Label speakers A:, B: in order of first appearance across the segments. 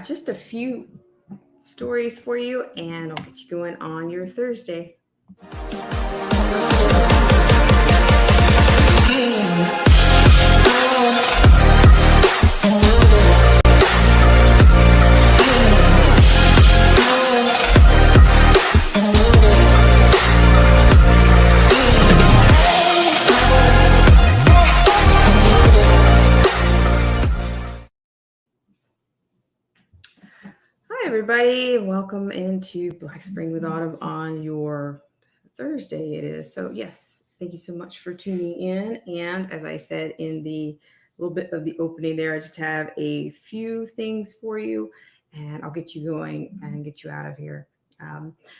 A: have just a few stories for you, and I'll get you going on your Thursday. Hi, everybody. Welcome into Black Spring with Autumn on your Thursday. It is. So, yes, thank you so much for tuning in. And as I said in the little bit of the opening there, I just have a few things for you and I'll get you going and get you out of here.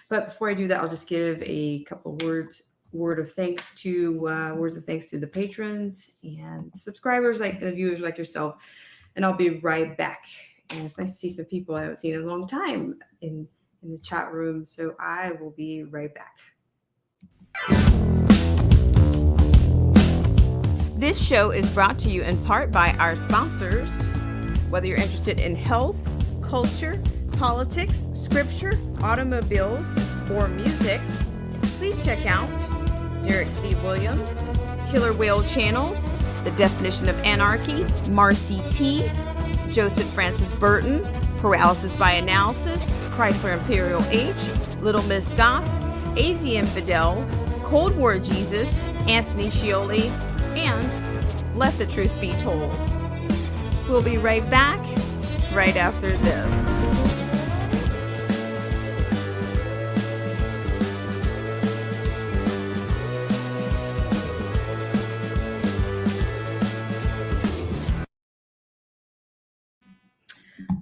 A: But before I do that, I'll just give a couple words of thanks to the patrons and subscribers, like the viewers like yourself, and I'll be right back. And it's nice to see some people I haven't seen in a long time in the chat room. So I will be right back. This show is brought to you in part by our sponsors. Whether you're interested in health, culture, politics, scripture, automobiles, or music, please check out Derek C. Williams, Killer Whale Channels, The Definition of Anarchy, Marcy T., Joseph Francis Burton, Paralysis by Analysis, Chrysler Imperial H, Little Miss Goth, AZ Infidel, Cold War Jesus, Anthony Scioli, and Let the Truth Be Told. We'll be right back right after this.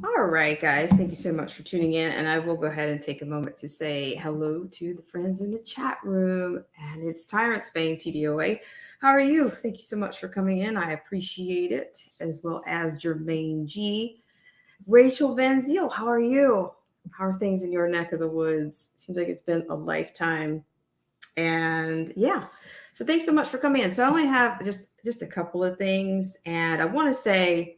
A: All right, guys, thank you so much for tuning in. And I will go ahead and take a moment to say hello to the friends in the chat room. And it's Tyrant Spain, TDOA. How are you? Thank you so much for coming in. I appreciate it, as well as Jermaine G. Rachel Van Ziel, how are you? How are things in your neck of the woods? Seems like it's been a lifetime. And yeah, so thanks so much for coming in. So I only have just a couple of things. And I want to say,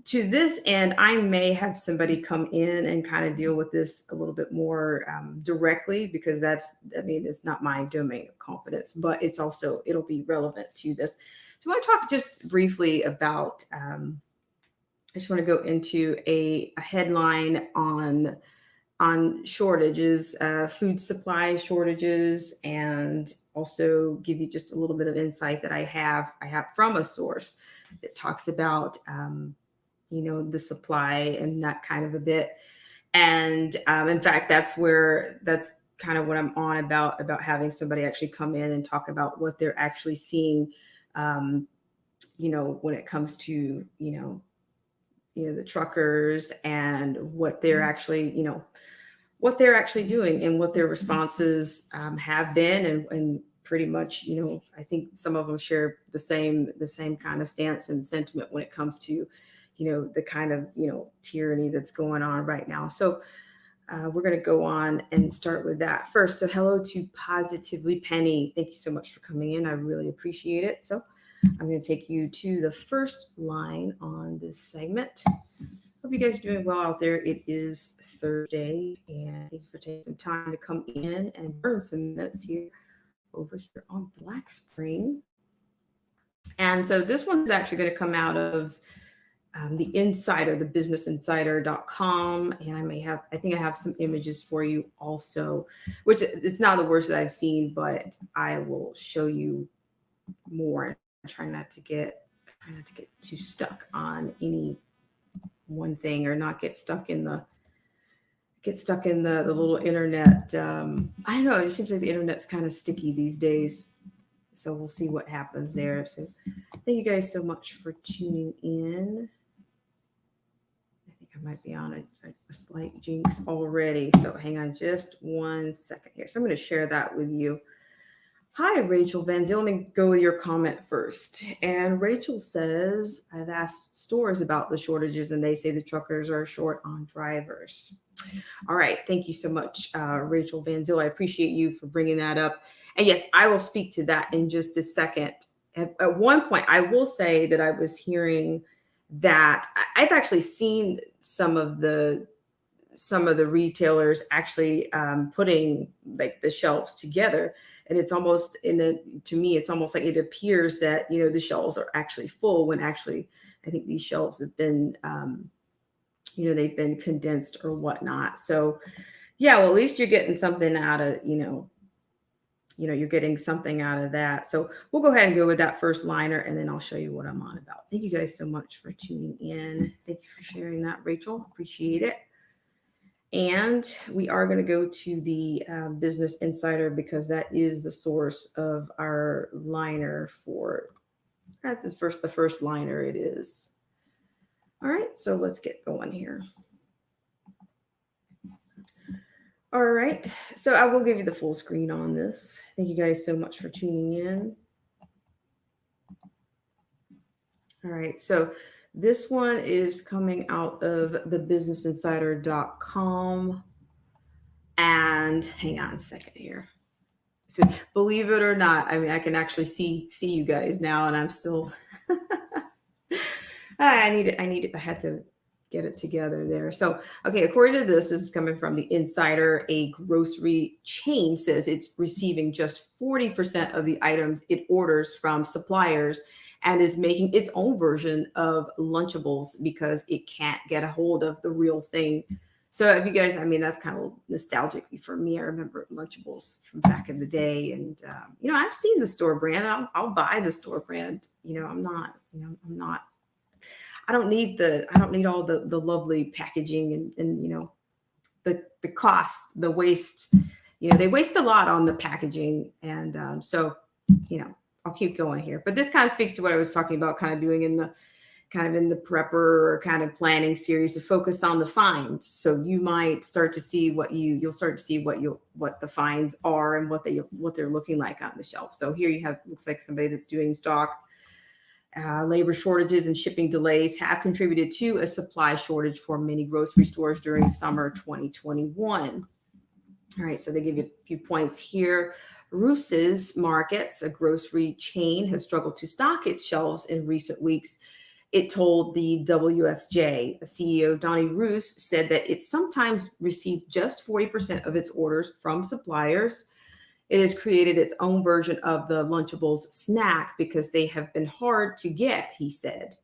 A: to this end, I may have somebody come in and kind of deal with this a little bit more directly, because it's not my domain of competence, but it'll be relevant to this. So I want to talk just briefly about, I just want to go into a headline on shortages, food supply shortages, and also give you just a little bit of insight that I have from a source that talks about, the supply and that kind of a bit. And in fact, that's kind of what I'm on about having somebody actually come in and talk about what they're actually seeing, when it comes to, the truckers and what they're actually, doing and what their responses have been. And pretty much, I think some of them share the same kind of stance and sentiment when it comes to, the kind of, tyranny that's going on right now. So we're going to go on and start with that first. So hello to Positively Penny. Thank you so much for coming in. I really appreciate it. So I'm going to take you to the first line on this segment. Hope you guys are doing well out there. It is Thursday, and thank you for taking some time to come in and burn some minutes over here on Black Spring. And so this one is actually going to come out of the Insider, the businessinsider.com. And I think I have some images for you also, which it's not the worst that I've seen, but I will show you more. I try not to get too stuck on any one thing, or not get stuck in the little internet. I don't know. It just seems like the internet's kind of sticky these days. So we'll see what happens there. So thank you guys so much for tuning in. I think I might be on a slight jinx already. So hang on just 1 second here. So I'm going to share that with you. Hi, Rachel Van Ziel. Let me go with your comment first. And Rachel says, I've asked stores about the shortages, and they say the truckers are short on drivers. All right. Thank you so much, Rachel Van Ziel. I appreciate you for bringing that up. And yes, I will speak to that in just a second. At one point, I will say that I was hearing that I've actually seen some of the retailers actually putting like the shelves together, and it's almost to me it's almost like it appears that the shelves are actually full when actually I think these shelves have been they've been condensed or whatnot. So yeah, well, at least you're getting something out of you're getting something out of that. So we'll go ahead and go with that first liner, and then I'll show you what I'm on about. Thank you guys so much for tuning in. Thank you for sharing that, Rachel. Appreciate it. And we are going to go to the Business Insider because that is the source of our liner for the first liner it is. All right, so let's get going here. All right, so I will give you the full screen on this. Thank you guys so much for tuning in. All right, so this one is coming out of thebusinessinsider.com. And hang on a second here. Believe it or not, I mean, I can actually see you guys now, and I'm still. I had to get it together there. So, okay, according to this is coming from the Insider. A grocery chain says it's receiving just 40% of the items it orders from suppliers and is making its own version of Lunchables because it can't get a hold of the real thing. So if you guys, I mean, that's kind of nostalgic for me. I remember Lunchables from back in the day, and I've seen the store brand. I'll buy the store brand. I don't need all the lovely packaging and the cost, the waste. They waste a lot on the packaging, and so I'll keep going here. But this kind of speaks to what I was talking about, kind of doing in the prepper or kind of planning series to focus on the finds. So you might start to see what the finds are and what they're looking like on the shelf. So here you have, looks like somebody that's doing stock. Labor shortages and shipping delays have contributed to a supply shortage for many grocery stores during summer 2021. All right, so they give you a few points here. Roos's Markets, a grocery chain, has struggled to stock its shelves in recent weeks. It told the WSJ. The CEO, Donnie Roos, said that it sometimes received just 40% of its orders from suppliers. It has created its own version of the Lunchables snack because they have been hard to get, he said.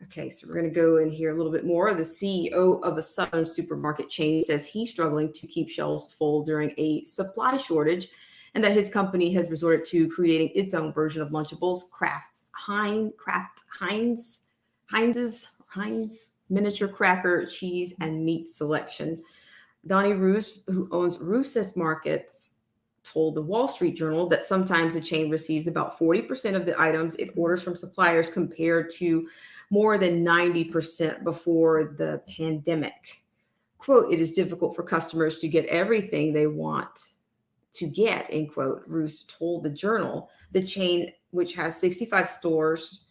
A: Okay, so we're going to go in here a little bit more. The CEO of a southern supermarket chain says he's struggling to keep shelves full during a supply shortage, and that his company has resorted to creating its own version of Lunchables, Heinz's miniature cracker, cheese, and meat selection. Donnie Roos, who owns Roos's Markets, told the Wall Street Journal that sometimes the chain receives about 40% of the items it orders from suppliers compared to more than 90% before the pandemic. Quote, "It is difficult for customers to get everything they want to get," end quote, Roos told the Journal. The chain, which has 65 stores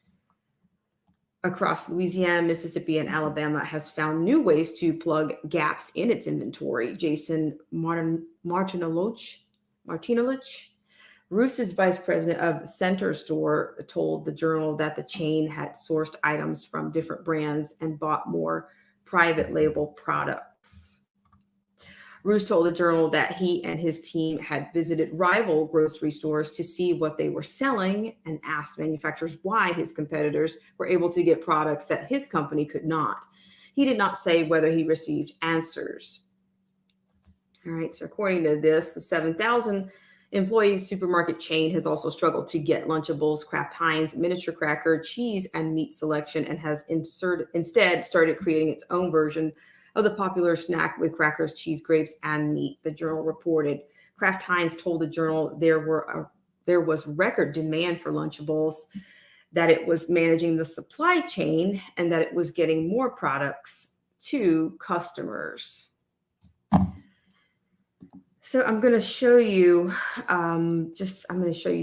A: across Louisiana, Mississippi, and Alabama, has found new ways to plug gaps in its inventory. Jason Martinulich, Roos's vice president of Center Store, told the Journal that the chain had sourced items from different brands and bought more private label products. Roos told the Journal that he and his team had visited rival grocery stores to see what they were selling and asked manufacturers why his competitors were able to get products that his company could not. He did not say whether he received answers. All right, so according to this, the 7,000 employee supermarket chain has also struggled to get Lunchables, Kraft Heinz, miniature cracker, cheese, and meat selection, and has instead started creating its own version of the popular snack with crackers, cheese, grapes, and meat, the Journal reported. Kraft Heinz told the Journal there was record demand for Lunchables, that it was managing the supply chain, and that it was getting more products to customers. So I'm going to show you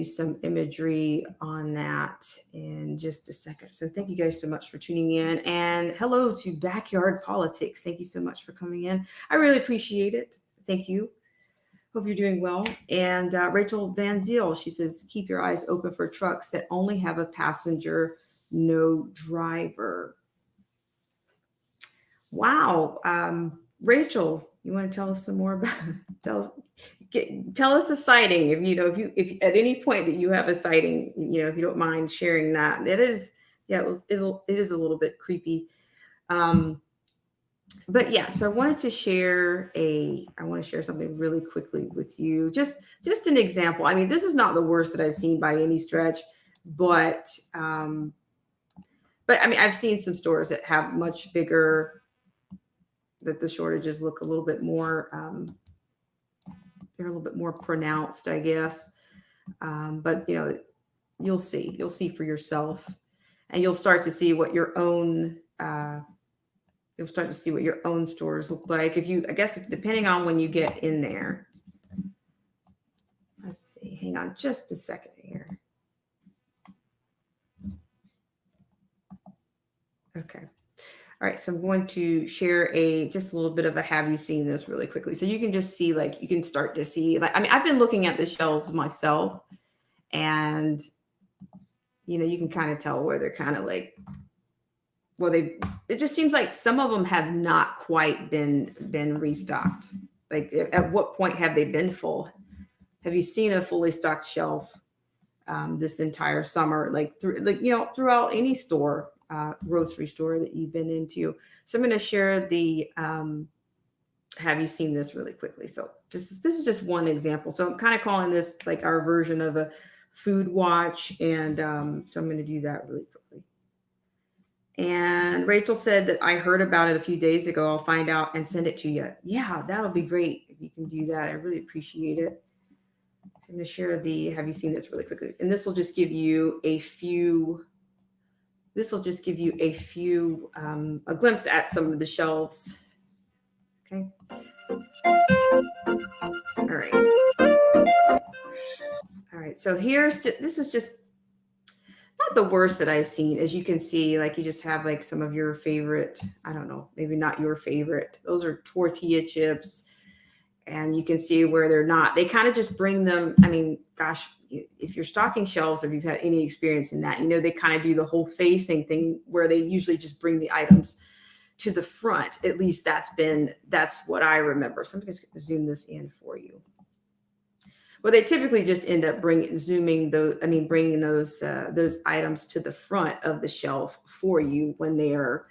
A: some imagery on that in just a second. So thank you guys so much for tuning in, and hello to Backyard Politics. Thank you so much for coming in. I really appreciate it. Thank you. Hope you're doing well. And Rachel Van Ziel, she says, keep your eyes open for trucks that only have a passenger, no driver. Wow. Rachel, you want to tell us some more about tell us tell us a sighting if at any point that you have a sighting, if you don't mind sharing that. It is yeah, it is a little bit creepy. Um but yeah, so I want to share something really quickly with you. Just an example. I mean, this is not the worst that I've seen by any stretch, but I mean, I've seen some stores that have much bigger, that the shortages look a little bit more they're a little bit more pronounced, I guess. But you'll see for yourself, and you'll start to see what your own stores look like. I guess, depending on when you get in there. Let's see. Hang on just a second here. Okay. All right, so I'm going to share just a little bit of a have you seen this really quickly. So you can just see, like, you can start to see, like, I mean, I've been looking at the shelves myself, and you can kind of tell where they're kind of like, well, it just seems like some of them have not quite been restocked. Like, at what point have they been full? Have you seen a fully stocked shelf this entire summer, like throughout any store, grocery store that you've been into? So I'm going to share the have you seen this really quickly. So this is just one example. So I'm kind of calling this like our version of a food watch, and so I'm going to do that really quickly. And Rachel said that I heard about it a few days ago. I'll find out and send it to you. Yeah, that'll be great if you can do that. I really appreciate it. So I'm going to share the have you seen this really quickly. And this will just give you a glimpse at some of the shelves. Okay. All right. All right. So this is just not the worst that I've seen. As you can see, like, you just have like some of your favorite, I don't know, maybe not your favorite. Those are tortilla chips. And you can see where they kind of just bring them. I mean, gosh, if you're stocking shelves, or if you've had any experience in that, they kind of do the whole facing thing where they usually just bring the items to the front. At least that's what I remember. So I'm just going to zoom this in for you. Well, they typically just end up bringing those items to the front of the shelf for you when they're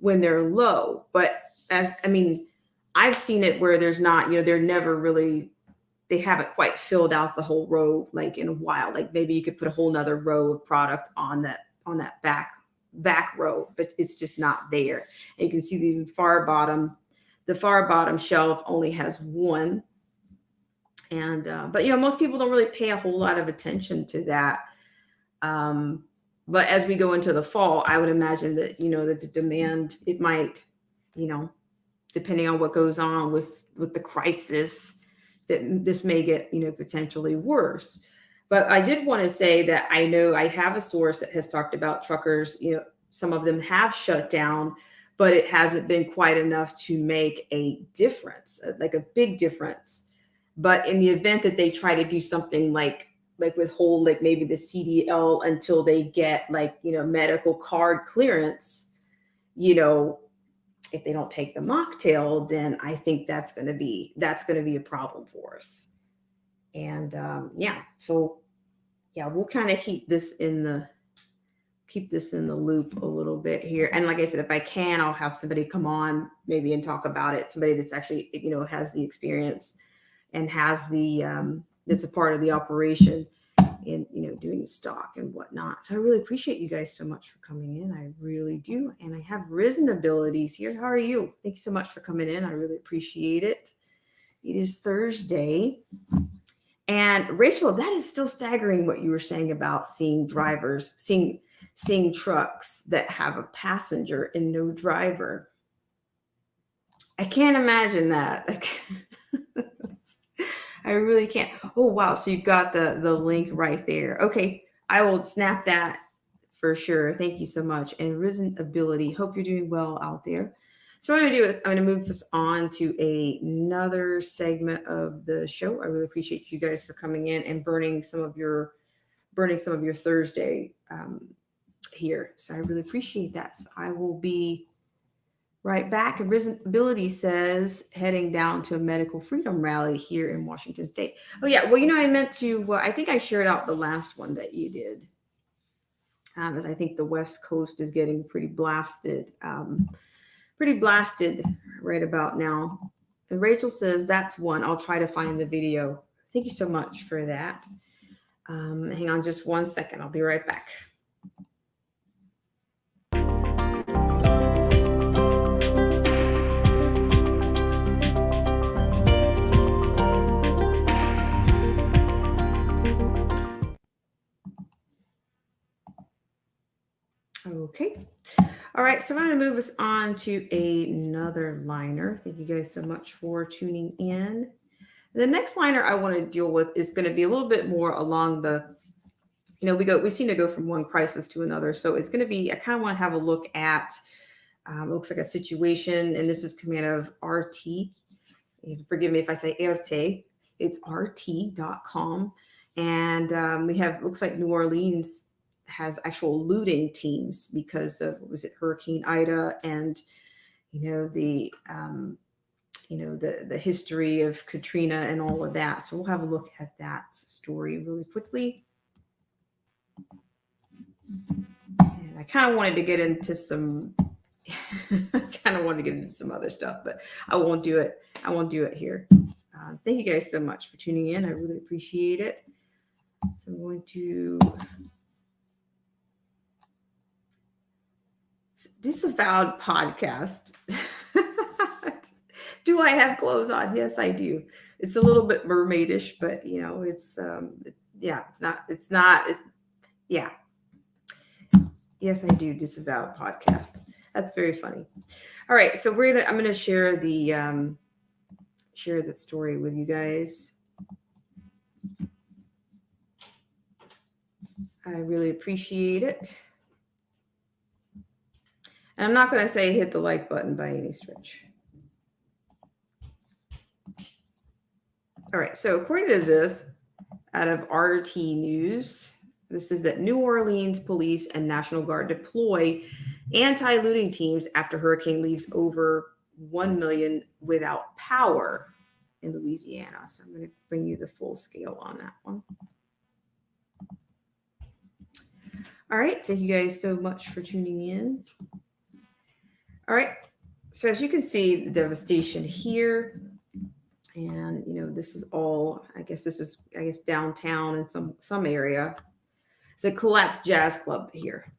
A: low. But I've seen it where there's not, they haven't quite filled out the whole row, like, in a while. Like, maybe you could put a whole nother row of product on that back row, but it's just not there. And you can see the far bottom shelf only has one. And but most people don't really pay a whole lot of attention to that. But as we go into the fall, I would imagine that that the demand, it might, depending on what goes on with the crisis, that this may get potentially worse. But I did want to say that I know I have a source that has talked about truckers. Some of them have shut down, but it hasn't been quite enough to make a difference, like a big difference. But in the event that they try to do something like withhold, like, maybe the CDL until they get, like, medical card clearance, if they don't take the mocktail, then I think that's going to be a problem for us. And so we'll kind of keep this in the loop a little bit here. And like I said, if I can, I'll have somebody come on maybe and talk about it. Somebody that's actually has the experience and has that's a part of the operation in doing stock and whatnot. So I really appreciate you guys so much for coming in. I really do. And I have Risen Abilities here. How are you? Thank you so much for coming in. I really appreciate it. It is Thursday. And Rachel, that is still staggering what you were saying about seeing trucks that have a passenger and no driver. I can't imagine that. I really can't. Oh, wow. So you've got the link right there. Okay. I will snap that for sure. Thank you so much. And Risen Ability. Hope you're doing well out there. So what I'm going to do is I'm going to move this on to another segment of the show. I really appreciate you guys for coming in and burning some of your Thursday here. So I really appreciate that. So I will be Right back. Invisibility says heading down to a medical freedom rally here in Washington State. Oh yeah. Well, I meant to. I think I shared out the last one that you did, as I think the West Coast is getting pretty blasted right about now. And Rachel says that's one. I'll try to find the video. Thank you so much for that. Hang on just 1 second. I'll be right back. Okay. All right. So I'm going to move us on to another liner. Thank you guys so much for tuning in. The next liner I want to deal with is going to be a little bit more along the, we seem to go from one crisis to another. So it's going to be, I kind of want to have a look at, it looks like a situation, and this is coming out of RT. Forgive me if I say RT. It's RT.com. And we have, looks like New Orleans has actual looting teams because of, was it Hurricane Ida, and, the the history of Katrina and all of that. So we'll have a look at that story really quickly. And I kind of wanted to get into some other stuff, but I won't do it. I won't do it here. Thank you guys so much for tuning in. I really appreciate it. So I'm going to Disavowed podcast. Do I have clothes on? Yes, I do. It's a little bit mermaidish, but yeah. Yes, I do. Disavowed podcast. That's very funny. All right, so I'm gonna share the story with you guys. I really appreciate it. And I'm not going to say hit the like button by any stretch. All right. So according to this, out of RT News, this is that New Orleans police and National Guard deploy anti-looting teams after hurricane leaves over 1 million without power in Louisiana. So I'm going to bring you the full scale on that one. All right. Thank you guys so much for tuning in. All right. So as you can see, the devastation here. And, this is all, I guess downtown in some area. It's a collapsed jazz club here.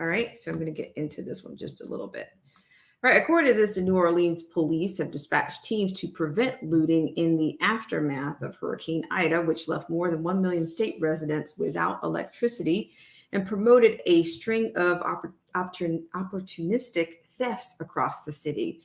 A: All right. So I'm going to get into this one just a little bit. All right. According to this, the New Orleans police have dispatched teams to prevent looting in the aftermath of Hurricane Ida, which left more than 1 million state residents without electricity and promoted a string of opportunistic thefts across the city.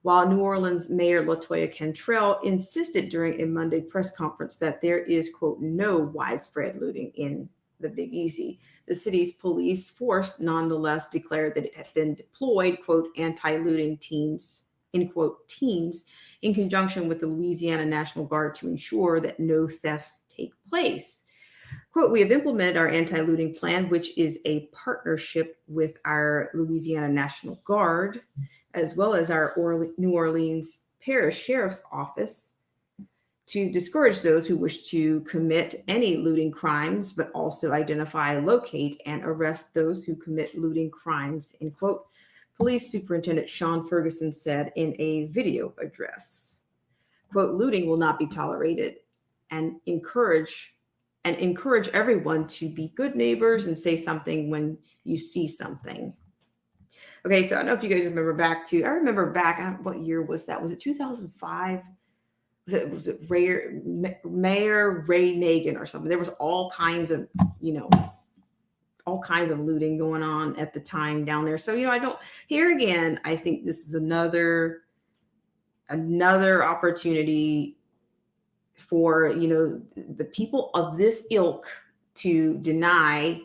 A: While New Orleans Mayor LaToya Cantrell insisted during a Monday press conference that there is, quote, no widespread looting in the Big Easy, the city's police force nonetheless declared that it had been deployed, quote, anti-looting teams, end quote, teams in conjunction with the Louisiana National Guard to ensure that no thefts take place. Quote, we have implemented our anti-looting plan, which is a partnership with our Louisiana National Guard, as well as our New Orleans Parish Sheriff's Office, to discourage those who wish to commit any looting crimes, but also identify, locate, and arrest those who commit looting crimes, end quote, Police Superintendent Sean Ferguson said in a video address. Quote, looting will not be tolerated, and encourage everyone to be good neighbors and say something when you see something. Okay, so I don't know if you guys remember what year was that? Was it 2005? Was it Mayor Ray Nagin or something? There was all kinds of looting going on at the time down there. So, here again, I think this is another opportunity for the people of this ilk to deny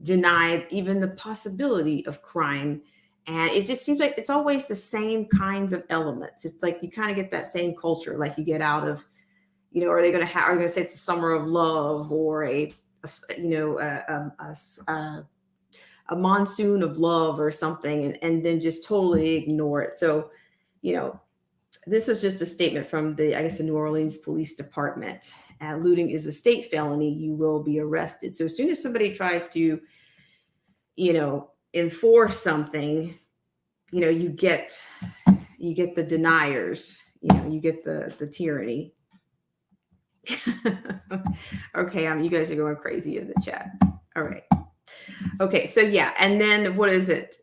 A: even the possibility of crime. And it just seems like it's always the same kinds of elements. It's like you kind of get that same culture, like you get out of, are they going to say it's a summer of love, or a a monsoon of love or something, and then just totally ignore it. So, you know, this is just a statement from the New Orleans Police Department. Looting is a state felony. You will be arrested. So as soon as somebody tries to, enforce something, you get the deniers. You get the tyranny. Okay, you guys are going crazy in the chat. All right. Okay, so yeah, and then what is it?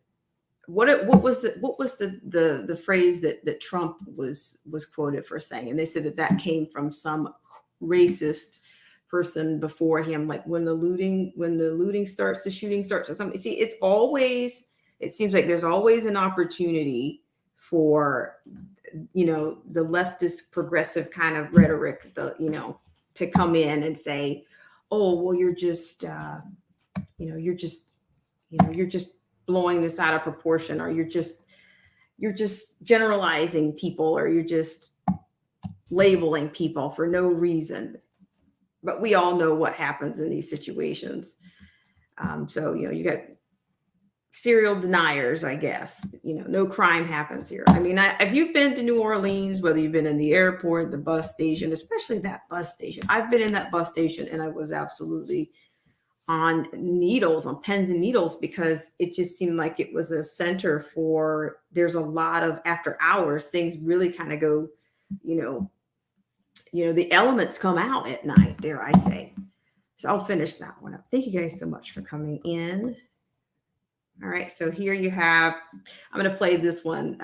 A: What was the phrase that Trump was quoted for saying? And they said that came from some racist person before him, like when the looting starts, the shooting starts, or something. See, it seems like there's always an opportunity for the leftist progressive kind of rhetoric, to come in and say, oh, well, you're just blowing this out of proportion, or you're just generalizing people, or you're just labeling people for no reason. But we all know what happens in these situations. So, you got serial deniers, I guess. No crime happens here. I mean, if you've been to New Orleans, whether you've been in the airport, the bus station, especially that bus station. I've been in that bus station, and I was absolutely on pins and needles, because it just seemed like it was a center for, there's a lot of after hours, things really kind of go, the elements come out at night, dare I say. So I'll finish that one up. Thank you guys so much for coming in. All right, so here you have, I'm going to play this one.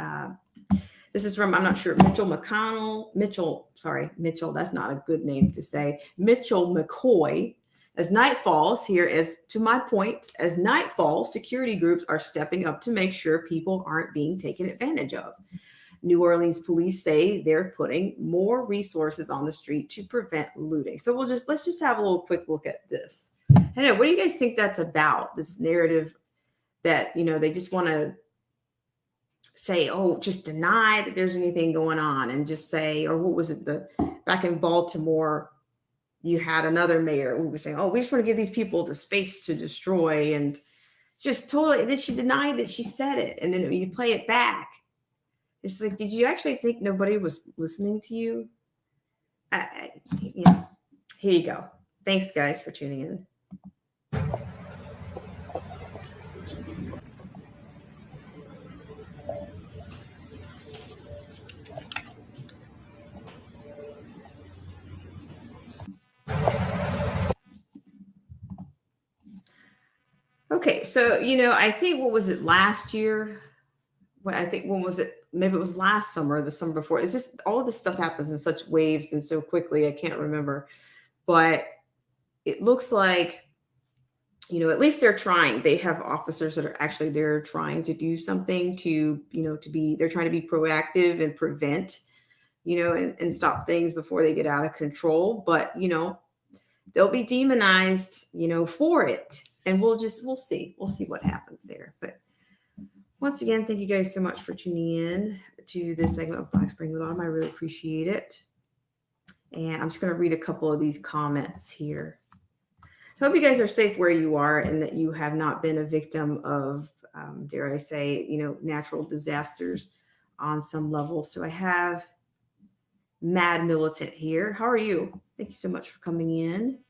A: This is from, I'm not sure, Mitchell, that's not a good name to say. Mitchell McCoy. As night falls, to my point, as night falls, security groups are stepping up to make sure people aren't being taken advantage of. New Orleans police say they're putting more resources on the street to prevent looting. So let's just have a little quick look at this. I don't know, what do you guys think that's about? This narrative that, they just want to say, oh, just deny that there's anything going on, and just say, or what was it, back in Baltimore, you had another mayor who was saying, oh, we just want to give these people the space to destroy, and just totally, then she denied that she said it. And then you play it back. It's like, did you actually think nobody was listening to you? Here you go. Thanks, guys, for tuning in. Okay, so, I think, what was it, last year? When was it? Maybe it was last summer, the summer before. It's just all of this stuff happens in such waves and so quickly, I can't remember. But it looks like, at least they're trying. They have officers that are actually, they're trying to do something they're trying to be proactive and prevent, and stop things before they get out of control. But, they'll be demonized, for it. And we'll see. We'll see what happens there. But once again, thank you guys so much for tuning in to this segment of Black Spring with Autumn. I really appreciate it. And I'm just going to read a couple of these comments here. So I hope you guys are safe where you are, and that you have not been a victim of, dare I say, natural disasters on some level. So I have Mad Militant here. How are you? Thank you so much for coming in.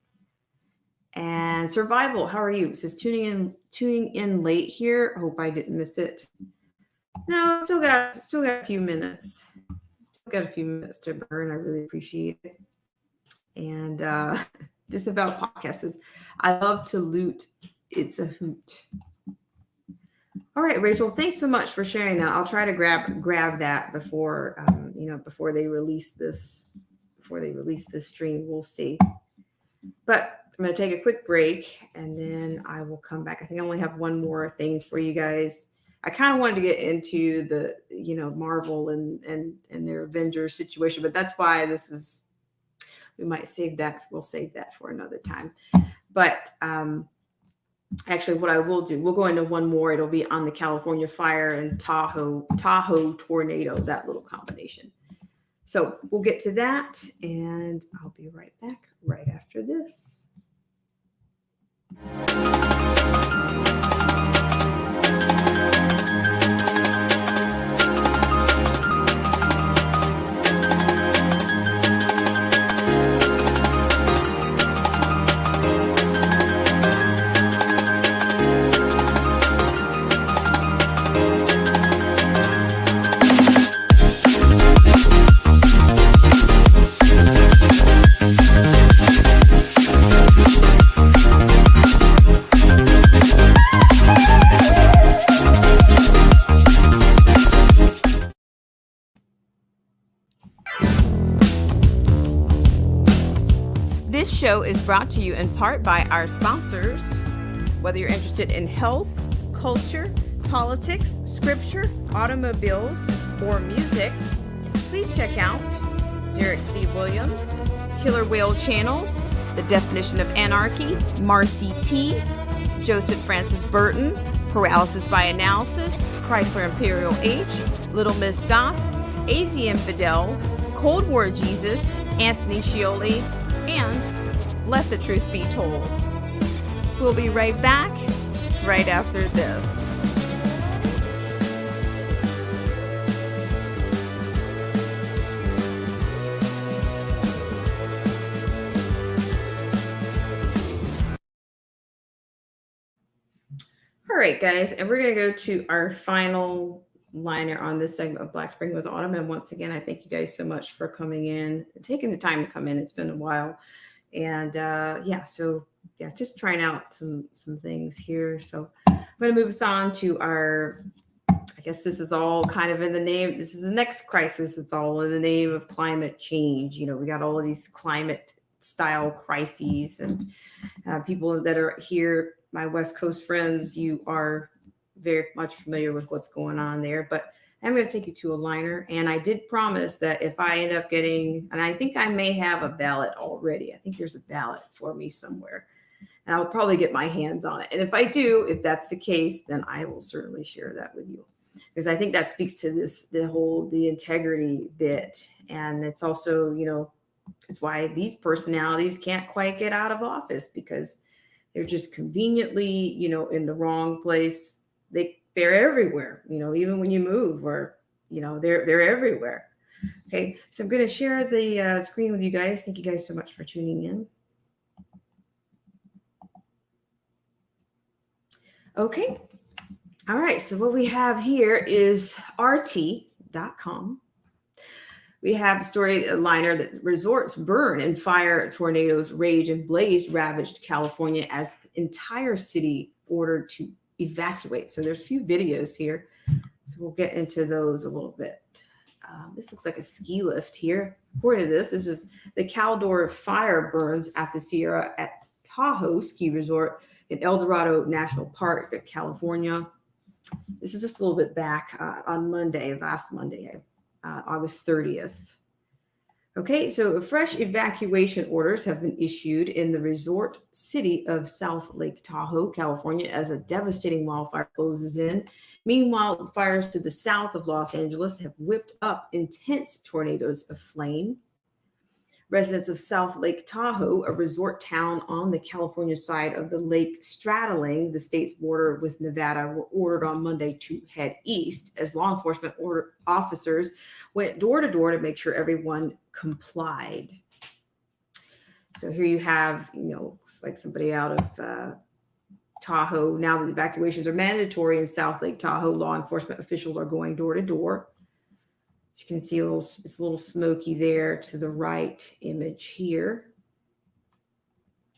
A: And Survival, how are you? It says tuning in late here. I hope I didn't miss it. No, still got a few minutes. Still got a few minutes to burn. I really appreciate it. And Disavow Podcast says, I love to loot. It's a hoot. All right, Rachel, thanks so much for sharing that. I'll try to grab that before before they release this stream. We'll see. But I'm going to take a quick break, and then I will come back. I think I only have one more thing for you guys. I kind of wanted to get into the, Marvel and their Avengers situation, but that's why we might save that. We'll save that for another time. But actually, what I will do, we'll go into one more. It'll be on the California fire and Tahoe tornado, that little combination. So we'll get to that, and I'll be right back right after this. is brought to you in part by our sponsors. Whether you're interested in health, culture, politics, scripture, automobiles, or music, please check out Derek C. Williams, Killer Whale Channels, The Definition of Anarchy, Marcy T., Joseph Francis Burton, Paralysis by Analysis, Chrysler Imperial H, Little Miss Goth, AZ Infidel, Cold War Jesus, Anthony Scioli, and Let the Truth Be Told. We'll be right back right after this. All right, guys, and we're going to go to our final liner on this segment of Black Spring with Autumn. And once again, I thank you guys so much for coming in, taking the time to come in. It's been a while. And just trying out some things here. So I'm going to move us on to our, I guess this is all kind of in the name. This is the next crisis. It's all in the name of climate change. You know, we got all of these climate style crises and people that are here, my West Coast friends, you are very much familiar with what's going on there, but I'm going to take you to a liner. And I did promise that if I end up getting, and I think I may have a ballot already. I think there's a ballot for me somewhere and I'll probably get my hands on it. And if I do, if that's the case, then I will certainly share that with you because I think that speaks to the integrity bit. And it's also, you know, it's why these personalities can't quite get out of office because they're just conveniently, you know, in the wrong place. They're everywhere, you know, even when you move or, you know, they're everywhere. Okay. So I'm going to share the screen with you guys. Thank you guys so much for tuning in. Okay. All right. So what we have here is RT.com. We have a story liner that resorts burn and fire, tornadoes rage and blaze ravaged California as entire city ordered to evacuate. So there's a few videos here. So we'll get into those a little bit. This looks like a ski lift here. According to this is the Caldor fire burns at the Sierra at Tahoe ski resort in El Dorado National Park, California. This is just a little bit back on last Monday, August 30th. Okay, so fresh evacuation orders have been issued in the resort city of South Lake Tahoe, California, as a devastating wildfire closes in. Meanwhile, the fires to the south of Los Angeles have whipped up intense tornadoes of flame. Residents of South Lake Tahoe, a resort town on the California side of the lake straddling the state's border with Nevada, were ordered on Monday to head east as law enforcement officers went door to door to make sure everyone complied. So here you have, you know, looks like somebody out of Tahoe. Now that the evacuations are mandatory in South Lake Tahoe, law enforcement officials are going door to door. You can see it's a little smoky there to the right image here.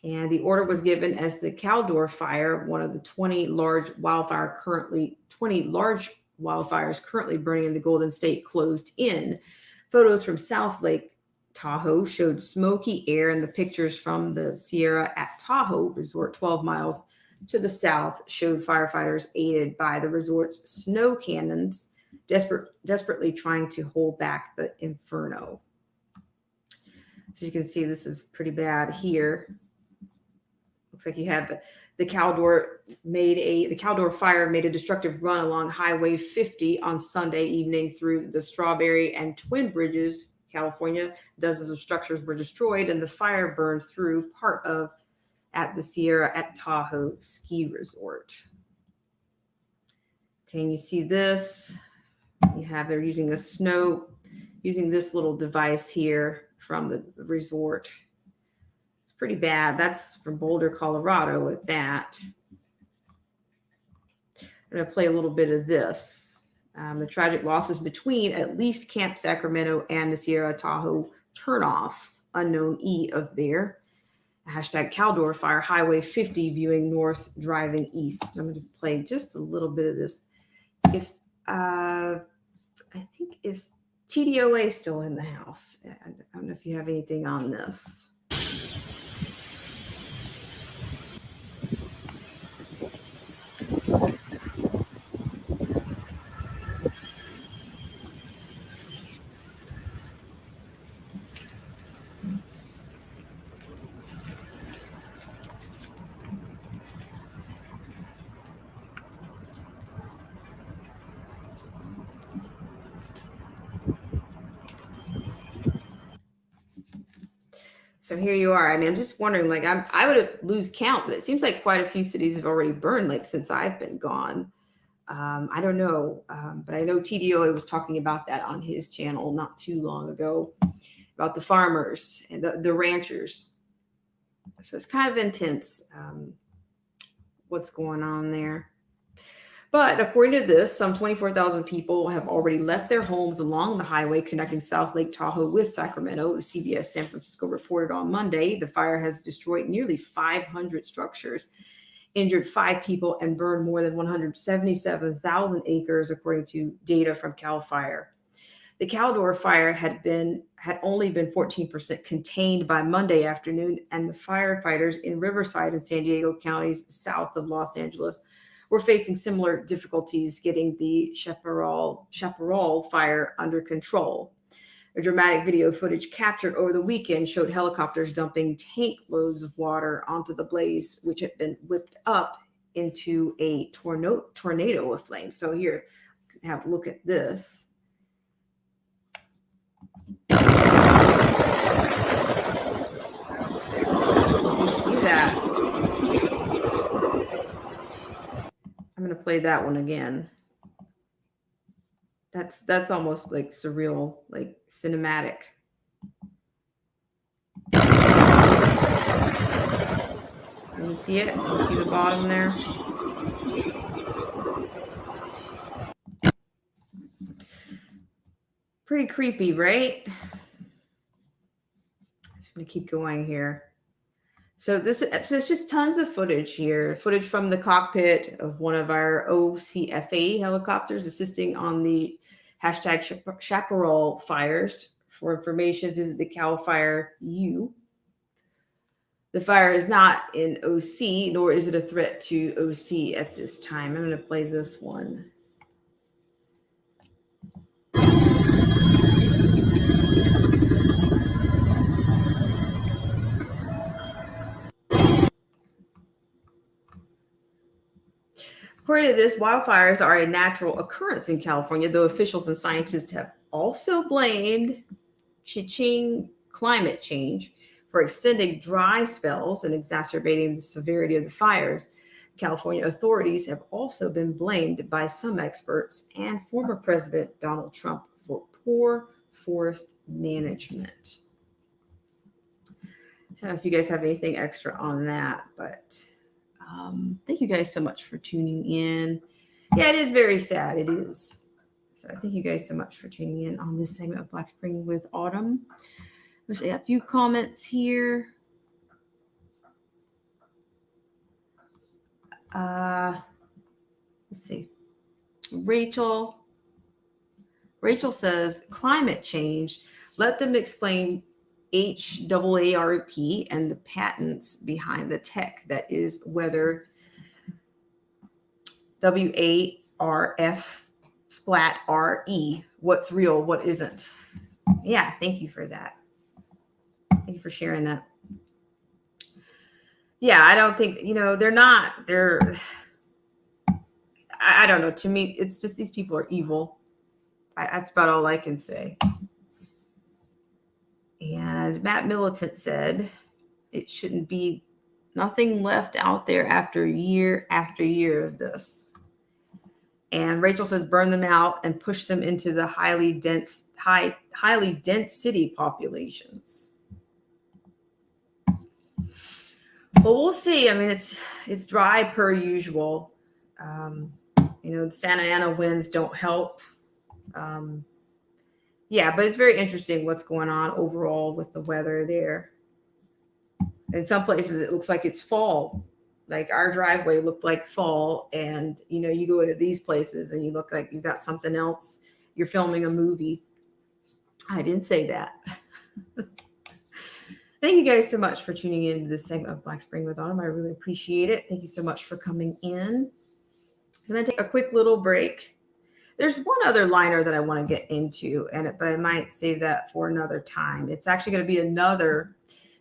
A: And the order was given as the Caldor fire, one of the 20 large wildfires currently burning in the Golden State, closed in. Photos from South Lake Tahoe showed smoky air, and the pictures from the Sierra at Tahoe resort 12 miles to the south showed firefighters aided by the resort's snow cannons desperately trying to hold back the inferno. So you can see this is pretty bad here. Looks like you have the Caldor fire made a destructive run along Highway 50 on Sunday evening through the Strawberry and Twin Bridges, California. Dozens of structures were destroyed, and the fire burned through part of at the Sierra at Tahoe ski resort. Okay, and you see this. They're using this little device here from the resort. It's pretty bad. That's from Boulder, Colorado with that. I'm going to play a little bit of this. The tragic losses between at least Camp Sacramento and the Sierra Tahoe turnoff, unknown E of there. Hashtag Caldor fire, Highway 50 viewing north, driving east. I'm going to play just a little bit of this. I think is TDOA still in the house? I don't know if you have anything on this. So here you are. I mean, I'm just wondering, like, I would lose count, but it seems like quite a few cities have already burned, like, since I've been gone. I don't know, but I know TDOA was talking about that on his channel not too long ago about the farmers and the ranchers. So it's kind of intense what's going on there. But according to this, some 24,000 people have already left their homes along the highway connecting South Lake Tahoe with Sacramento. The CBS San Francisco reported on Monday the fire has destroyed nearly 500 structures, injured 5 people, and burned more than 177,000 acres, according to data from CAL FIRE. The Caldor fire had only been 14% contained by Monday afternoon, and the firefighters in Riverside and San Diego counties south of Los Angeles were facing similar difficulties getting the Chaparral fire under control. A dramatic video footage captured over the weekend showed helicopters dumping tank loads of water onto the blaze, which had been whipped up into a tornado of flames. So here, have a look at this. You see that? I'm going to play that one again. That's almost like surreal, like cinematic. Can you see it? You see the bottom there? Pretty creepy, right? I'm just going to keep going here. So it's just tons of footage here. Footage from the cockpit of one of our OCFA helicopters assisting on the hashtag Chaparral fires. For information, visit the CAL FIRE U. The fire is not in OC, nor is it a threat to OC at this time. I'm going to play this one. According to this, wildfires are a natural occurrence in California, though officials and scientists have also blamed Ching climate change for extending dry spells and exacerbating the severity of the fires. California authorities have also been blamed by some experts and former President Donald Trump for poor forest management. So if you guys have anything extra on that, but thank you guys so much for tuning in. Yeah, it is very sad. It is. So thank you guys so much for tuning in on this segment of Black Spring with Autumn. There's a few comments here. Let's see. Rachel says climate change. Let them explain HAARP and the patents behind the tech that is weather WARF splat RE. What's real, what isn't. Yeah, thank you for that. Thank you for sharing that. Yeah, I don't think, I don't know. To me, it's just these people are evil. That's about all I can say. And Matt Militant said it shouldn't be nothing left out there after year of this. And Rachel says burn them out and push them into the highly dense city populations. Well, we'll see. I mean, it's dry per usual. The Santa Ana winds don't help. Yeah, but it's very interesting what's going on overall with the weather there. In some places, it looks like it's fall. Like our driveway looked like fall. And, you go into these places and you look like you got something else. You're filming a movie. I didn't say that. Thank you guys so much for tuning in to this segment of Black Spring with Autumn. I really appreciate it. Thank you so much for coming in. I'm going to take a quick little break. There's one other liner that I want to get into, but I might save that for another time. It's actually going to be another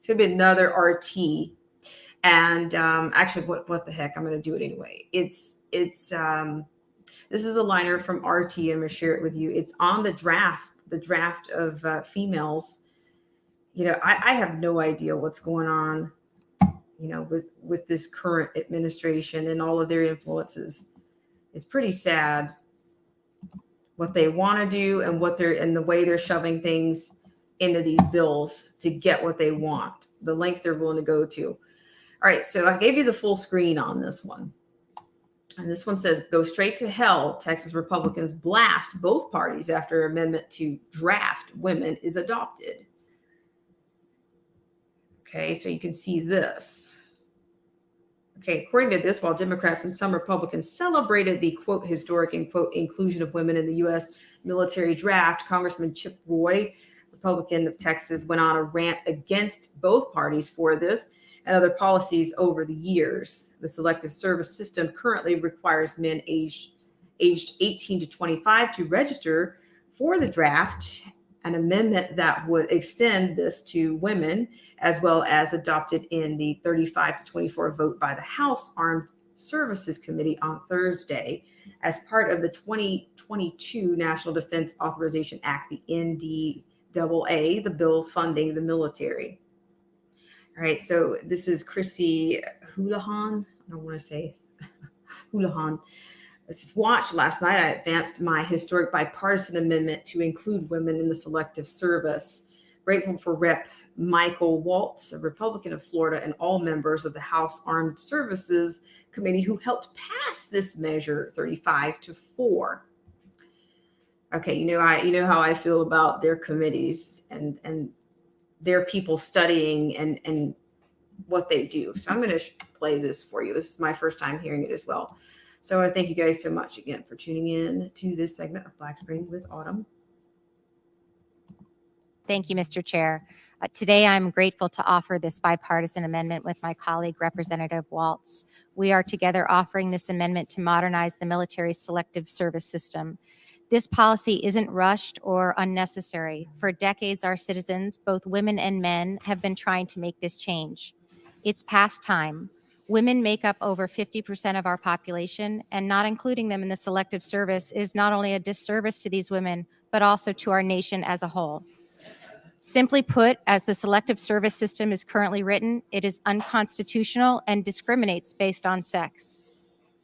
A: RT. And actually, what the heck? I'm going to do it anyway. This is a liner from RT. I'm going to share it with you. It's on the draft of females. I have no idea what's going on, with this current administration and all of their influences. It's pretty sad what they want to do and the way they're shoving things into these bills to get what they want, the lengths they're willing to go to. All right, so I gave you the full screen on this one. And this one says, "Go straight to hell. Texas Republicans blast both parties after amendment to draft women is adopted." Okay, so you can see this. Okay, according to this, while Democrats and some Republicans celebrated the, quote, historic and, quote, inclusion of women in the U.S. military draft, Congressman Chip Roy, Republican of Texas, went on a rant against both parties for this and other policies over the years. The selective service system currently requires men aged 18 to 25 to register for the draft. An amendment that would extend this to women, as well as adopted in the 35 to 24 vote by the House Armed Services Committee on Thursday as part of the 2022 National Defense Authorization Act, the NDAA, the bill funding the military. All right, so this is Chrissy Houlihan. I don't want to say Houlihan. This is watched last night. I advanced my historic bipartisan amendment to include women in the selective service. Grateful for Rep. Michael Waltz, a Republican of Florida, and all members of the House Armed Services Committee who helped pass this measure 35-4. Okay, you know how I feel about their committees and their people studying and what they do. So I'm going to play this for you. This is my first time hearing it as well. So I want to thank you guys so much again for tuning in to this segment of Black Spring with Autumn.
B: Thank you, Mr. Chair. Today, I'm grateful to offer this bipartisan amendment with my colleague, Representative Waltz. We are together offering this amendment to modernize the military selective service system. This policy isn't rushed or unnecessary. For decades, our citizens, both women and men, have been trying to make this change. It's past time. Women make up over 50% of our population, and not including them in the selective service is not only a disservice to these women, but also to our nation as a whole. Simply put, as the selective service system is currently written, it is unconstitutional and discriminates based on sex.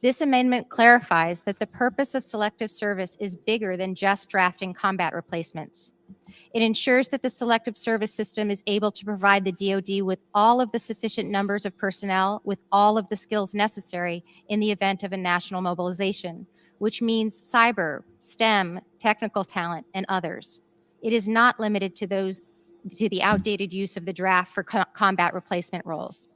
B: This amendment clarifies that the purpose of selective service is bigger than just drafting combat replacements. It ensures that the selective service system is able to provide the DoD with all of the sufficient numbers of personnel with all of the skills necessary in the event of a national mobilization, which means cyber, STEM, technical talent, and others. It is not limited to the outdated use of the draft for combat replacement roles.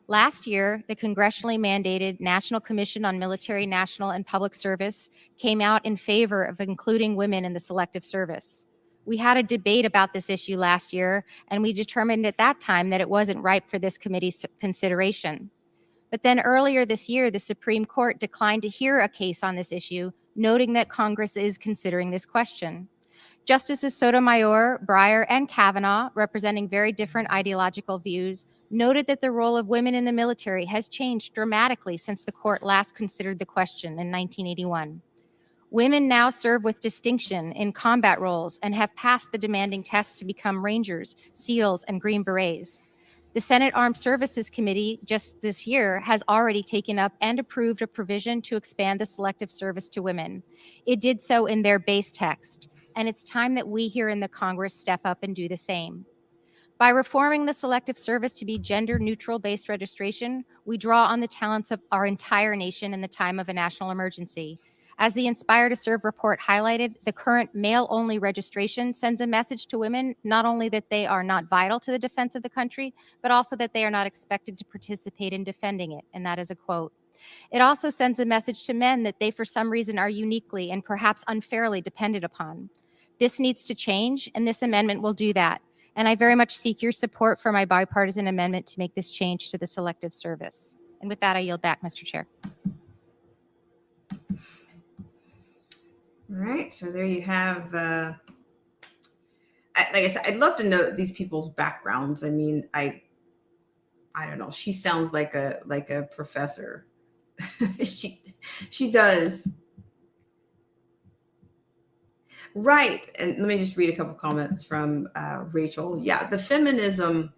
B: Last year, the congressionally mandated National Commission on Military, National, and Public Service came out in favor of including women in the selective service. We had a debate about this issue last year, and we determined at that time that it wasn't ripe for this committee's consideration. But then earlier this year, the Supreme Court declined to hear a case on this issue, noting that Congress is considering this question. Justices Sotomayor, Breyer, and Kavanaugh, representing very different ideological views, noted that the role of women in the military has changed dramatically since the court last considered the question in 1981. Women now serve with distinction in combat roles and have passed the demanding tests to become Rangers, SEALs, and Green Berets. The Senate Armed Services Committee just this year has already taken up and approved a provision to expand the selective service to women. It did so in their base text, and it's time that we here in the Congress step up and do the same. By reforming the selective service to be gender-neutral based registration, we draw on the talents of our entire nation in the time of a national emergency. As the Inspire to Serve report highlighted, the current male-only registration sends a message to women not only that they are not vital to the defense of the country, but also that they are not expected to participate in defending it, and that is a quote. It also sends a message to men that they for some reason are uniquely and perhaps unfairly depended upon. This needs to change, and this amendment will do that. And I very much seek your support for my bipartisan amendment to make this change to the selective service. And with that, I yield back, Mr. Chair.
A: All right, so there you have, like I said, I'd love to know these people's backgrounds. I mean, I don't know. She sounds like a professor. she does. Right. And let me just read a couple comments from Rachel. Yeah, the feminism.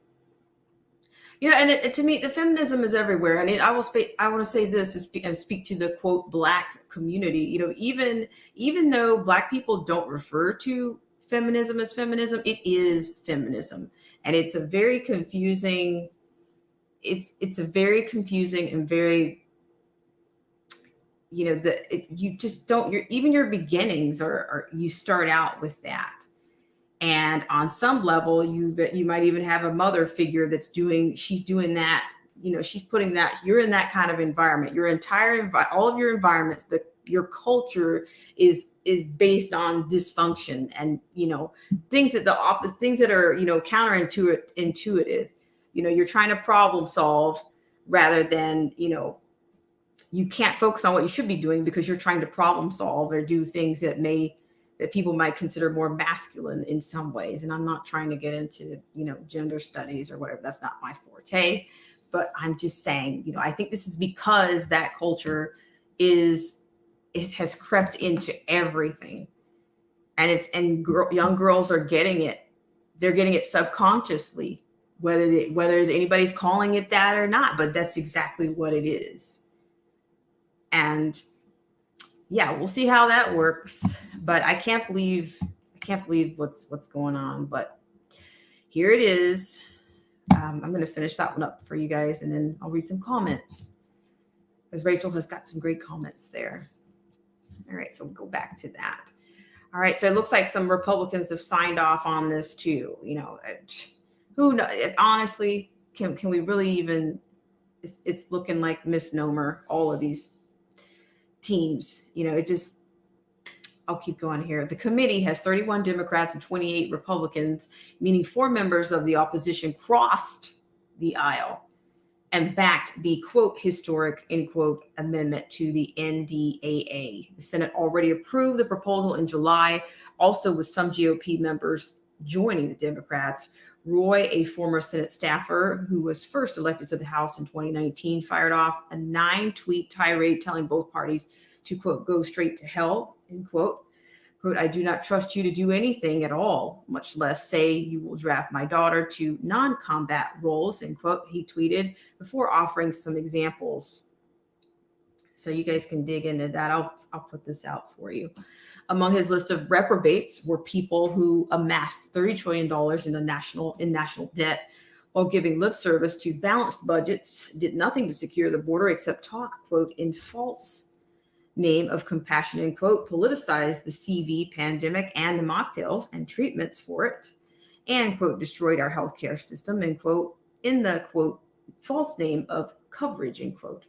A: And to me, the feminism is everywhere. And I want to say this and speak to the quote Black community. Even though Black people don't refer to feminism as feminism, it is feminism, and it's a very confusing. It's a very confusing and very you just don't. Your beginnings are you start out with that. And on some level, you might even have a mother figure she's doing that. She's putting that. You're in that kind of environment. All of your environments, your culture is based on dysfunction and things that are counterintuitive. You're trying to problem solve rather than you can't focus on what you should be doing because you're trying to problem solve or do things that people might consider more masculine in some ways. And I'm not trying to get into, gender studies or whatever. That's not my forte. But I'm just saying, I think this is because that culture has crept into everything. And young girls are getting it. They're getting it subconsciously, whether anybody's calling it that or not. But that's exactly what it is. And yeah, we'll see how that works. But I can't believe what's going on. But here it is. I'm going to finish that one up for you guys, and then I'll read some comments because Rachel has got some great comments there. All right, so we'll go back to that. All right, so it looks like some Republicans have signed off on this too. Who knows? Honestly, can we really even? It's looking like misnomer. All of these teams, I'll keep going here. The committee has 31 Democrats and 28 Republicans, meaning 4 members of the opposition crossed the aisle and backed the quote historic end quote amendment to the NDAA. The Senate already approved the proposal in July, also with some GOP members joining the Democrats. Roy, a former Senate staffer who was first elected to the House in 2019, fired off a 9-tweet tirade telling both parties to, quote, go straight to hell, end quote. Quote, I do not trust you to do anything at all, much less say you will draft my daughter to non-combat roles, end quote, he tweeted before offering some examples. So you guys can dig into that. I'll put this out for you. Among his list of reprobates were people who amassed $30 trillion in national debt while giving lip service to balanced budgets, did nothing to secure the border except talk, quote, in false name of compassion, end quote, politicized the CV pandemic and the mocktails and treatments for it, and, quote, destroyed our healthcare system, end quote, in the, quote, false name of coverage, end quote.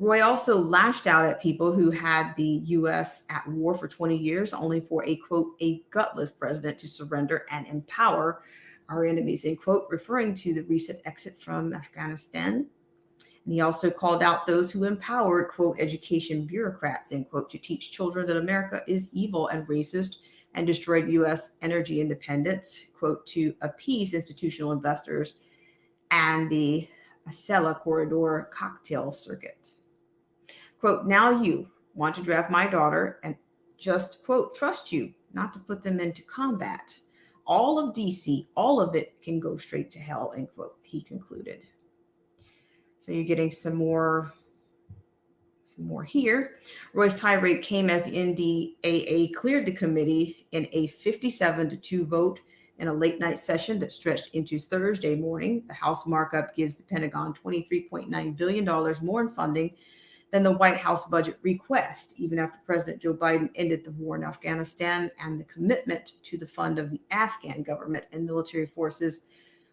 A: Roy also lashed out at people who had the U.S. at war for 20 years, only for a, quote, a gutless president to surrender and empower our enemies, end quote, referring to the recent exit from Afghanistan. And he also called out those who empowered, quote, education bureaucrats, end quote, to teach children that America is evil and racist, and destroyed U.S. energy independence, quote, to appease institutional investors and the Acela corridor cocktail circuit. Quote, now you want to draft my daughter and just, quote, trust you not to put them into combat. All of DC, all of it can go straight to hell, end quote, he concluded. So you're getting some more here. Roy's tirade came as the NDAA cleared the committee in a 57-2 vote in a late night session that stretched into Thursday morning. The House markup gives the Pentagon $23.9 billion more in funding than the White House budget request, even after President Joe Biden ended the war in Afghanistan and the commitment to the fund of the Afghan government and military forces,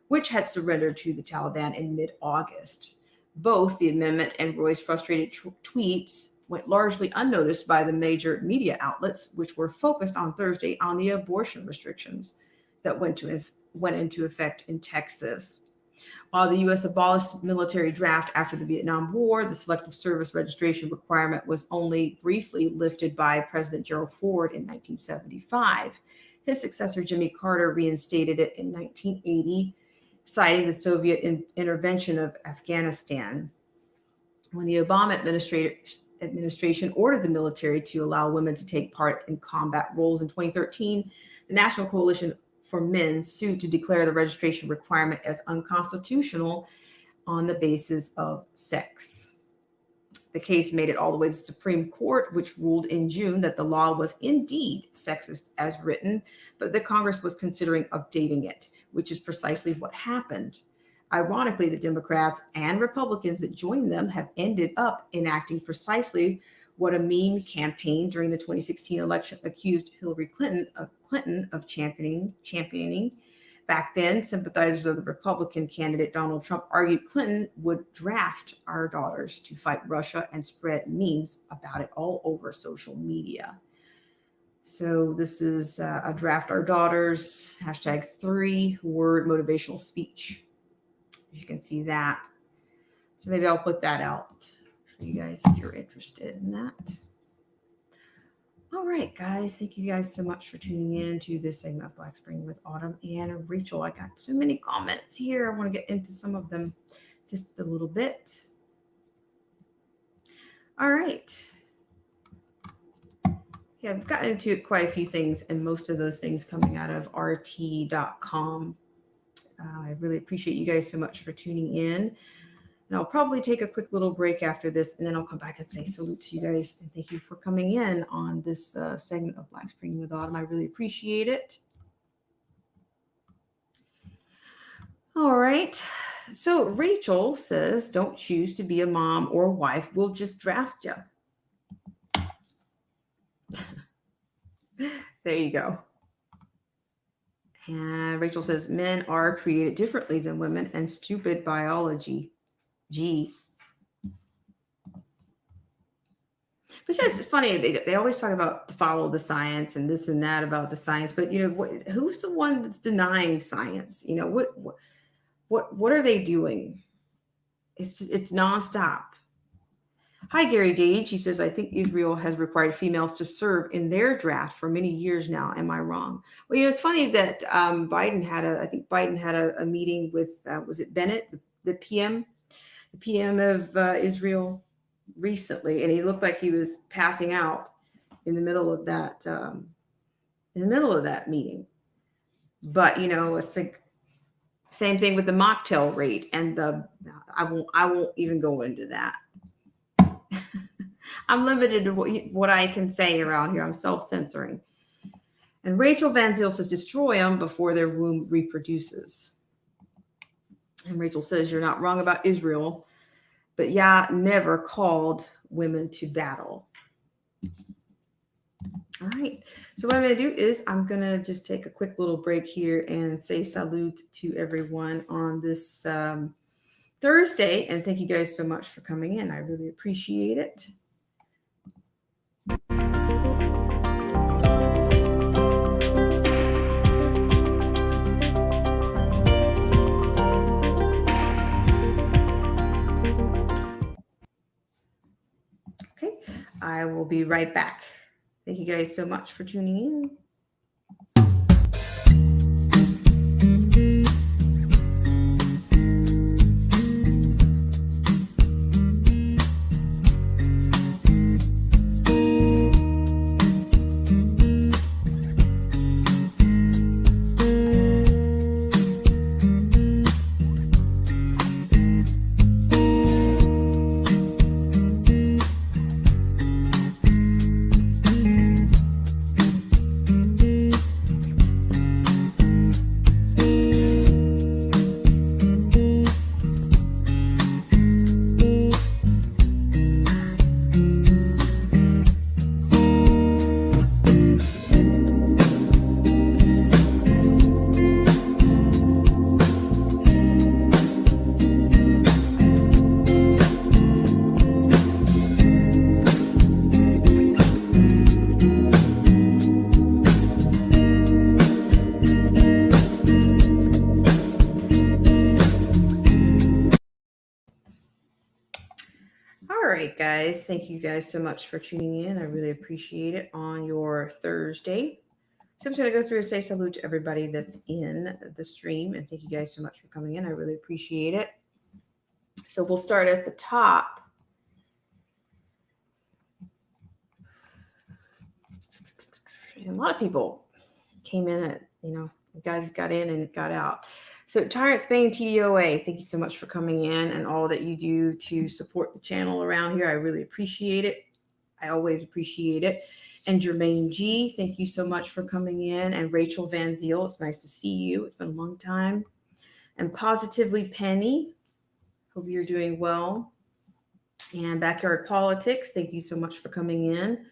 A: which had surrendered to the Taliban in mid-August. Both the amendment and Roy's frustrated tweets went largely unnoticed by the major media outlets, which were focused on Thursday on the abortion restrictions that went into effect in Texas. While the U.S. abolished military draft after the Vietnam War, the selective service registration requirement was only briefly lifted by President Gerald Ford in 1975. His successor, Jimmy Carter, reinstated it in 1980, citing the Soviet intervention of Afghanistan. When the Obama administration ordered the military to allow women to take part in combat roles. In 2013, the National Coalition for Men sued to declare the registration requirement as unconstitutional on the basis of sex. The case made it all the way to the Supreme Court, which ruled in June that the law was indeed sexist as written, but the Congress was considering updating it, which is precisely what happened. Ironically, the Democrats and Republicans that joined them have ended up enacting precisely what a mean campaign during the 2016 election accused Hillary Clinton of championing. Back then, sympathizers of the Republican candidate Donald Trump argued Clinton would draft our daughters to fight Russia and spread memes about it all over social media. So this is a draft our daughters, hashtag 3-word motivational speech. You can see that. So maybe I'll put that out for you guys if you're interested in that. All right, guys. Thank you guys so much for tuning in to this segment of Black Spring with Autumn and Rachel. I got so many comments here. I want to get into some of them just a little bit. All right. Yeah, I've gotten into quite a few things, and most of those things coming out of RT.com. I really appreciate you guys so much for tuning in. And I'll probably take a quick little break after this, and then I'll come back and say salute to you guys. And thank you for coming in on this segment of Black Spring with Autumn. I really appreciate it. All right. So Rachel says, don't choose to be a mom or wife. We'll just draft you. There you go. And Rachel says, men are created differently than women and stupid biology. Gee. But it's funny. They always talk about follow the science and this and that about the science. But, who's the one that's denying science? What are they doing? It's nonstop. Hi, Gary Gage. He says, I think Israel has required females to serve in their draft for many years now. Am I wrong? Well, it's funny that Biden had a meeting with, was it Bennett, the PM of Israel recently, and he looked like he was passing out in the middle of that meeting. But it's like same thing with the mocktail rate, and I won't even go into that. I'm limited to what I can say around here. I'm self-censoring. And Rachel Van Zyl says, destroy them before their womb reproduces. And Rachel says, you're not wrong about Israel, but Yah never called women to battle. All right. So what I'm going to do is I'm going to just take a quick little break here and say salute to everyone on this Thursday. And thank you guys so much for coming in. I really appreciate it. Okay, I will be right back. Thank you guys so much for tuning in. Guys, thank you guys so much for tuning in. I really appreciate it on your Thursday. So I'm just going to go through and say salute to everybody that's in the stream, and thank you guys so much for coming in. I really appreciate it. So we'll start at the top. a lot of people came in at, you guys got in and got out. So Tyrant Spain TDOA, thank you so much for coming in and all that you do to support the channel around here. I really appreciate it. I always appreciate it. And Jermaine G, thank you so much for coming in. And Rachel Van Ziel, it's nice to see you. It's been a long time. And Positively Penny, hope you're doing well. And Backyard Politics, thank you so much for coming in.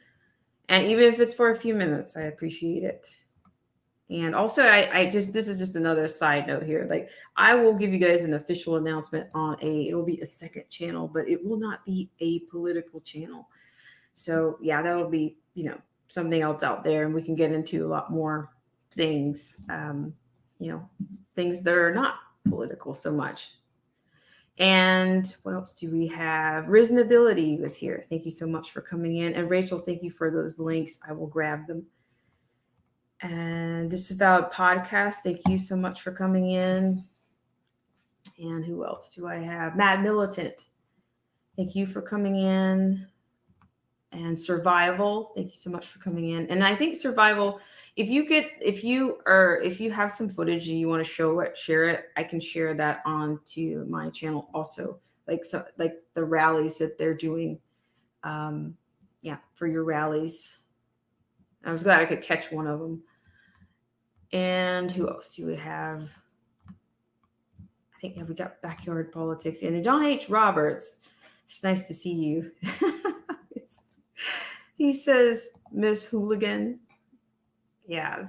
A: And even if it's for a few minutes, I appreciate it. And also, this is just another side note here. Like, I will give you guys an official announcement on it'll be a second channel, but it will not be a political channel. So yeah, that'll be, something else out there, and we can get into a lot more things, things that are not political so much. And what else do we have? Reasonability was here. Thank you so much for coming in. And Rachel, thank you for those links. I will grab them. And Disavowed Podcast, thank you so much for coming in. And who else do I have? Mad Militant, thank you for coming in. And Survival, thank you so much for coming in. And I think Survival, if you have some footage and you want to show it, share it, I can share that onto my channel also. Like the rallies that they're doing. For your rallies. I was glad I could catch one of them. And who else do we have? I think we got Backyard Politics. And then John H. Roberts. It's nice to see you. He says, Miss Hooligan. Yeah.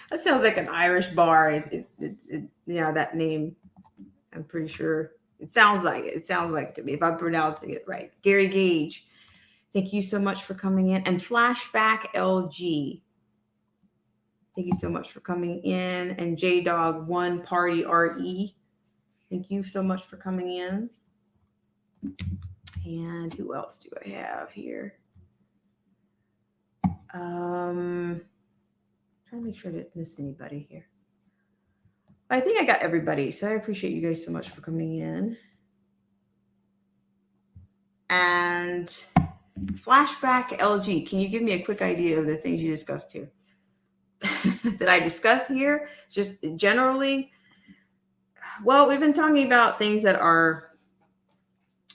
A: That sounds like an Irish bar. That name. I'm pretty sure. It sounds like it. It sounds like to me, if I'm pronouncing it right. Gary Gage. Thank you so much for coming in. And Flashback LG. Thank you so much for coming in. And JDog One Party RE. Thank you so much for coming in. And who else do I have here? Trying to make sure I didn't miss anybody here. I think I got everybody. So I appreciate you guys so much for coming in. And Flashback LG, can you give me a quick idea of the things you discussed here? That I discuss here? Just generally? Well, we've been talking about things that are,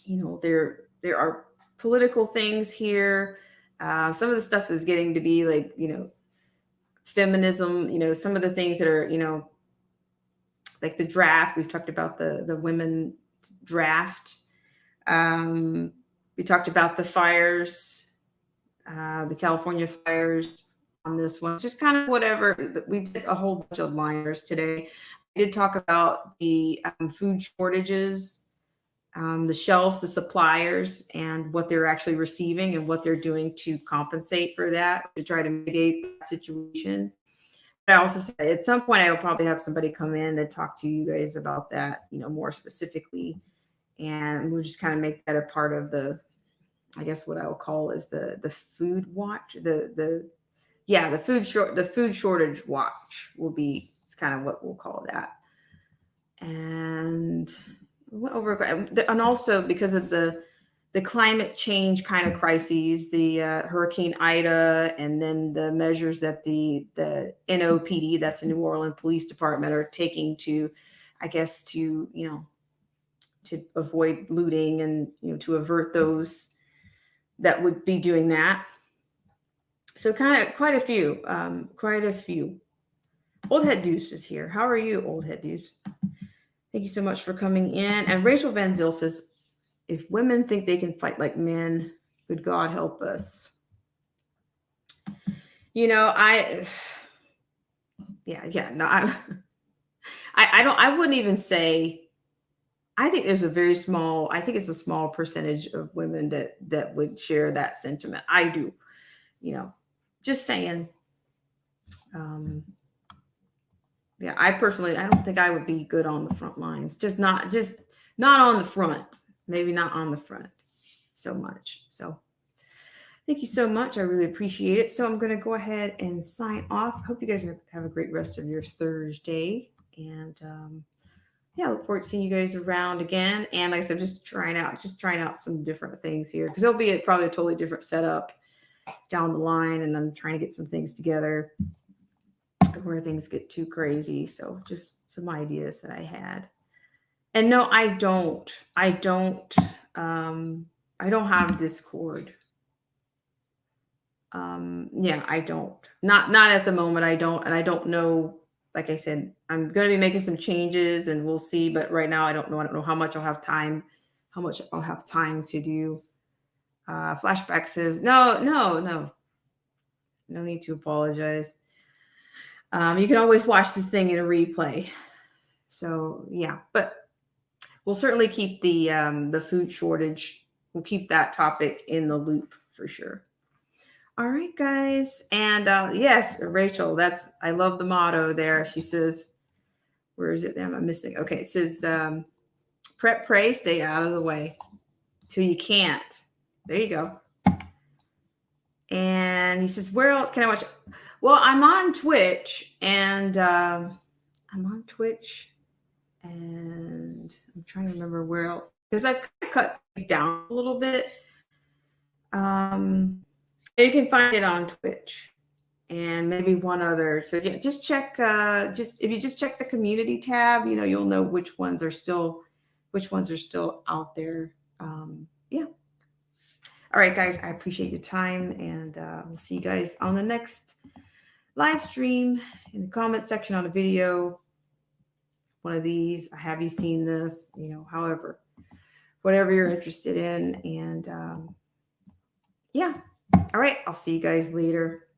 A: there are political things here. Some of the stuff is getting to be like, feminism, some of the things that are, like the draft. We've talked about the women draft. We talked about the fires, the California fires on this one, just kind of whatever. We did a whole bunch of liners today. I did talk about the food shortages, the shelves, the suppliers, and what they're actually receiving and what they're doing to compensate for that, to try to mitigate the situation. But I also said at some point I will probably have somebody come in and talk to you guys about that, more specifically. And we'll just kind of make that a part of I guess what I will call is the food watch, the food shortage watch will be, it's kind of what we'll call that. And also because of the climate change kind of crises, the Hurricane Ida, and then the measures that the NOPD, that's the New Orleans Police Department, are taking to, I guess, to avoid looting and to avert those that would be doing that. So quite a few. Old Head Deuce is here. How are you, Old Head Deuce? Thank you so much for coming in. And Rachel Van Ziel says, if women think they can fight like men, good God help us. I wouldn't even say, I think there's it's a small percentage of women that would share that sentiment. I do, just saying. I personally, I don't think I would be good on the front lines. Just not on the front. Maybe not on the front so much. So thank you so much. I really appreciate it. So I'm going to go ahead and sign off. Hope you guys have a great rest of your Thursday. And look forward to seeing you guys around again. And like I said, just trying out some different things here, because it'll be probably a totally different setup. down the line, and I'm trying to get some things together where things get too crazy. So just some ideas that I had. And no, I don't have Discord. Yeah, I don't. Not at the moment. I don't, and I don't know. Like I said, I'm going to be making some changes, and we'll see. But right now, I don't know. I don't know how much I'll have time. How much I'll have time to do. Flashback says no need to apologize. You can always watch this thing in a replay. So yeah, but we'll certainly keep the food shortage. We'll keep that topic in the loop for sure. All right, guys, and yes, Rachel, I love the motto there. She says, "Where is it? Am I missing?" Okay, it says, "Prep, pray, stay out of the way till you can't." There you go. And he says, "Where else can I watch?" Well, I'm on Twitch, and I'm trying to remember where else, because I've kind of cut things down a little bit. You can find it on Twitch and maybe one other. So yeah, just check. If you just check the community tab, you'll know which ones are still out there. Yeah. All right, guys. I appreciate your time, and we'll see you guys on the next live stream. In the comment section on the video, one of these. Have you seen this? However, whatever you're interested in, and yeah. All right. I'll see you guys later.